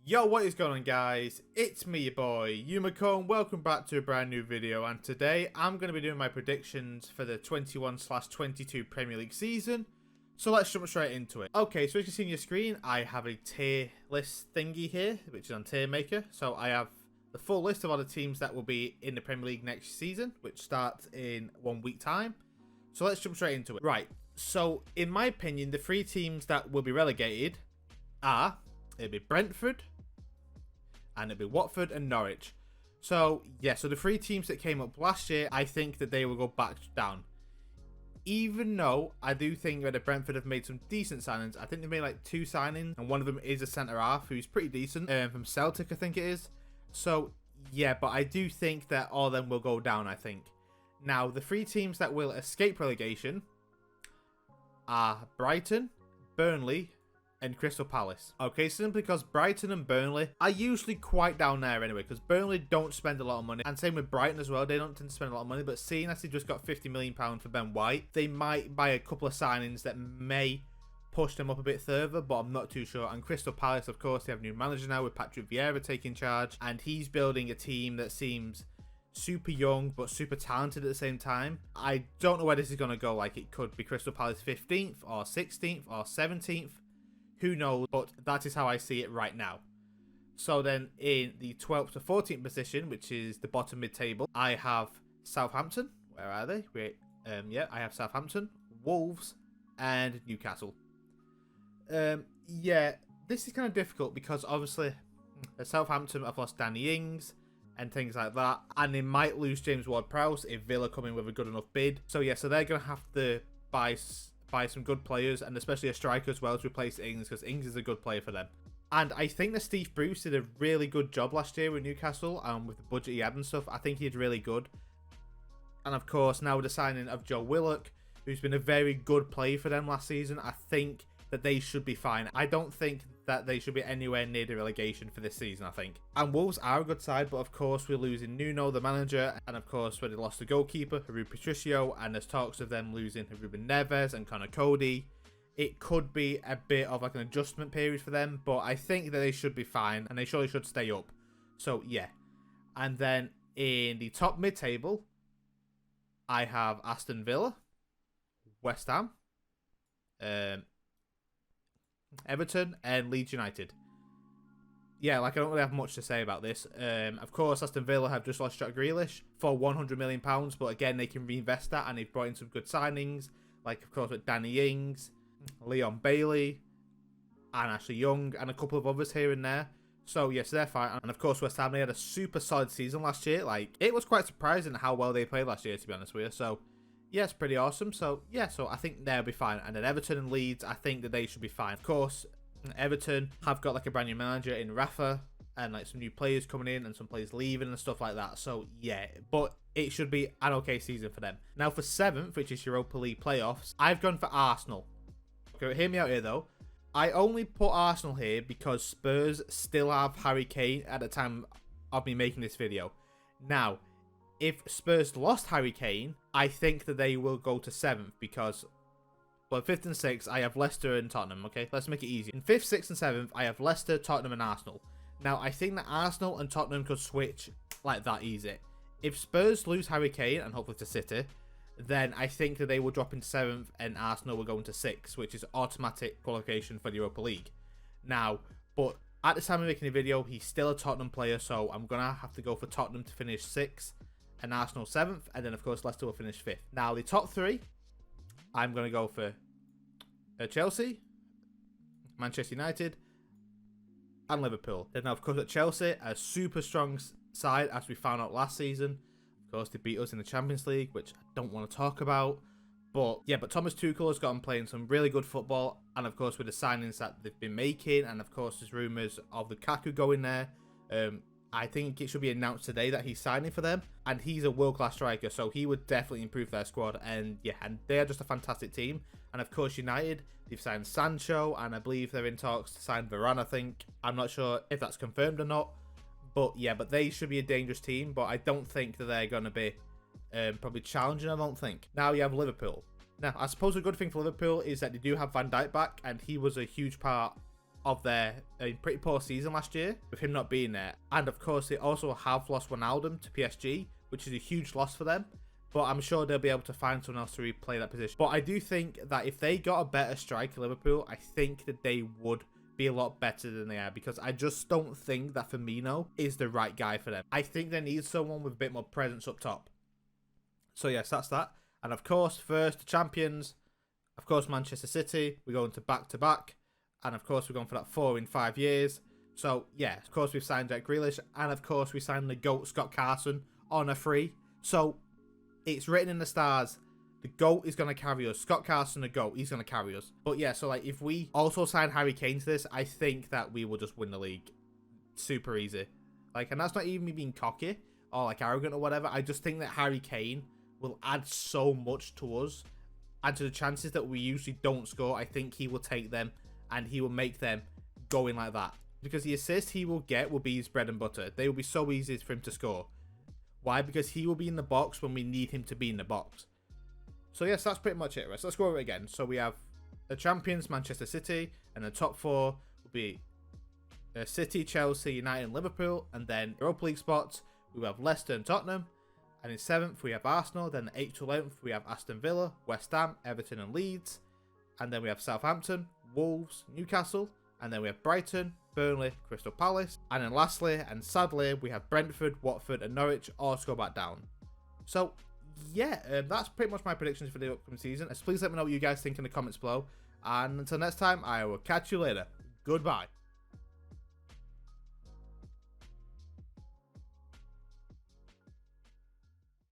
Yo, what is going on, guys? It's me, your boy Yumiko, and welcome back to a brand new video. And today I'm going to be doing my predictions for the 21/22 Premier League season. So let's jump straight into it. Okay, so as you can see on your screen, I have a tier list thingy here, which is on Tier Maker. So I have the full list of all the teams that will be in the Premier League next season, which starts in 1 week time. So let's jump straight into it. Right, so in my opinion, the 3 teams that will be relegated are, it'll be Brentford, and it'll be Watford and Norwich. So, yeah, so the 3 teams that came up last year, I think that they will go back down. Even though I do think that Brentford have made some decent signings. I think they made like 2 signings, and one of them is a centre-half who's pretty decent, from Celtic, I think it is. So, yeah, but I do think that all of them will go down, I think. Now, the 3 teams that will escape relegation are Brighton, Burnley, and Crystal Palace. Okay, simply because Brighton and Burnley are usually quite down there anyway, because Burnley don't spend a lot of money, and same with Brighton as well. They don't tend to spend a lot of money, but seeing as they just got £50 million for Ben White, they might buy a couple of signings that may push them up a bit further, but I'm not too sure. And Crystal Palace, of course, they have a new manager now with Patrick Vieira taking charge, and he's building a team that seems super young but super talented at the same time. I don't know where this is going to go. Like, it could be Crystal Palace 15th or 16th or 17th. Who knows, but that is how I see it right now. So then in the 12th to 14th position, which is the bottom mid-table, I have Southampton. Where are they? Wait, yeah, I have Southampton, Wolves, and Newcastle. Yeah, this is kind of difficult because obviously Southampton have lost Danny Ings and things like that, and they might lose James Ward-Prowse if Villa come in with a good enough bid. So yeah, so they're going to have to buy some good players, and especially a striker as well to replace Ings, because Ings is a good player for them. And I think that Steve Bruce did a really good job last year with Newcastle, with the budget he had and stuff. I think he did really good. And of course, now with the signing of Joe Willock, who's been a very good player for them last season, I think that they should be fine. I don't think that they should be anywhere near the relegation for this season, I think. And Wolves are a good side, but of course we're losing Nuno, the manager, and of course when they lost the goalkeeper, Rui Patricio, and there's talks of them losing Ruben Neves and Connor Cody. It could be a bit of like an adjustment period for them, but I think that they should be fine, and they surely should stay up. So yeah. And then in the top mid-table, I have Aston Villa, West Ham, Everton, and Leeds United. Yeah, like I don't really have much to say about this. Of course, Aston Villa have just lost Jack Grealish for £100 million, but again, they can reinvest that, and they've brought in some good signings, like of course with Danny Ings, Leon Bailey, and Ashley Young, and a couple of others here and there. So yes, they're fine. And of course, West Ham, they had a super solid season last year. Like, it was quite surprising how well they played last year, to be honest with you. So yeah, it's pretty awesome. So yeah, so I think they'll be fine. And then Everton and Leeds, I think that they should be fine. Of course, Everton have got like a brand new manager in Rafa, and like some new players coming in and some players leaving and stuff like that. So yeah, but it should be an okay season for them. Now for 7th, which is Europa League playoffs, I've gone for Arsenal. Okay, hear me out here though. I only put Arsenal here because Spurs still have Harry Kane at the time of me making this video. Now, if Spurs lost Harry Kane, I think that they will go to 7th because, well, 5th and 6th, I have Leicester and Tottenham, okay? Let's make it easy. In 5th, 6th, and 7th, I have Leicester, Tottenham, and Arsenal. Now, I think that Arsenal and Tottenham could switch like that easy. If Spurs lose Harry Kane, and hopefully to City, then I think that they will drop into 7th and Arsenal will go into 6th, which is automatic qualification for the Europa League. Now, but at the time of making the video, he's still a Tottenham player, so I'm going to have to go for Tottenham to finish 6th. And Arsenal 7th, and then of course Leicester will finish 5th. Now the top 3, I'm going to go for Chelsea, Manchester United, and Liverpool. Then of course at Chelsea, a super strong side as we found out last season. Of course they beat us in the Champions League, which I don't want to talk about. But yeah, but Thomas Tuchel has got them playing some really good football, and of course with the signings that they've been making, and of course there's rumours of Lukaku going there. I think it should be announced today that he's signing for them, and he's a world-class striker, so he would definitely improve their squad. And yeah, and they're just a fantastic team. And of course United, they've signed Sancho, and I believe they're in talks to sign Varane, I think. I'm not sure if that's confirmed or not, but yeah, but they should be a dangerous team, but I don't think that they're going to be probably challenging, I don't think. Now you have Liverpool. Now, I suppose a good thing for Liverpool is that they do have Van Dijk back, and he was a huge part of their pretty poor season last year, with him not being there. And of course, they also have lost Ronaldo to PSG, which is a huge loss for them. But I'm sure they'll be able to find someone else to replay that position. But I do think that if they got a better striker, Liverpool, I think that they would be a lot better than they are, because I just don't think that Firmino is the right guy for them. I think they need someone with a bit more presence up top. So yes, that's that. And of course, first the champions, of course Manchester City. We're going to back-to-back. And of course we're going for that 4 in 5 years. So yeah, of course we've signed Jack Grealish. And of course we signed the GOAT Scott Carson on a free. So it's written in the stars. The GOAT is going to carry us. Scott Carson, the GOAT, he's going to carry us. But yeah, so like if we also sign Harry Kane to this, I think that we will just win the league. Super easy. Like, and that's not even me being cocky or like arrogant or whatever. I just think that Harry Kane will add so much to us. And to the chances that we usually don't score, I think he will take them and he will make them go in like that. Because the assist he will get will be his bread and butter. They will be so easy for him to score. Why? Because he will be in the box when we need him to be in the box. So yes, that's pretty much it, right? So let's go over it again. So we have the champions, Manchester City, and the top 4 will be City, Chelsea, United, and Liverpool. And then Europa League spots, we have Leicester and Tottenham. And in 7th, we have Arsenal. Then 8th to 11th, we have Aston Villa, West Ham, Everton, and Leeds. And then we have Southampton, Wolves, Newcastle. And then we have Brighton, Burnley, Crystal Palace. And then lastly, and sadly, we have Brentford, Watford, and Norwich all to go back down. So yeah, that's pretty much my predictions for the upcoming season. So please let me know what you guys think in the comments below. And until next time, I will catch you later. Goodbye.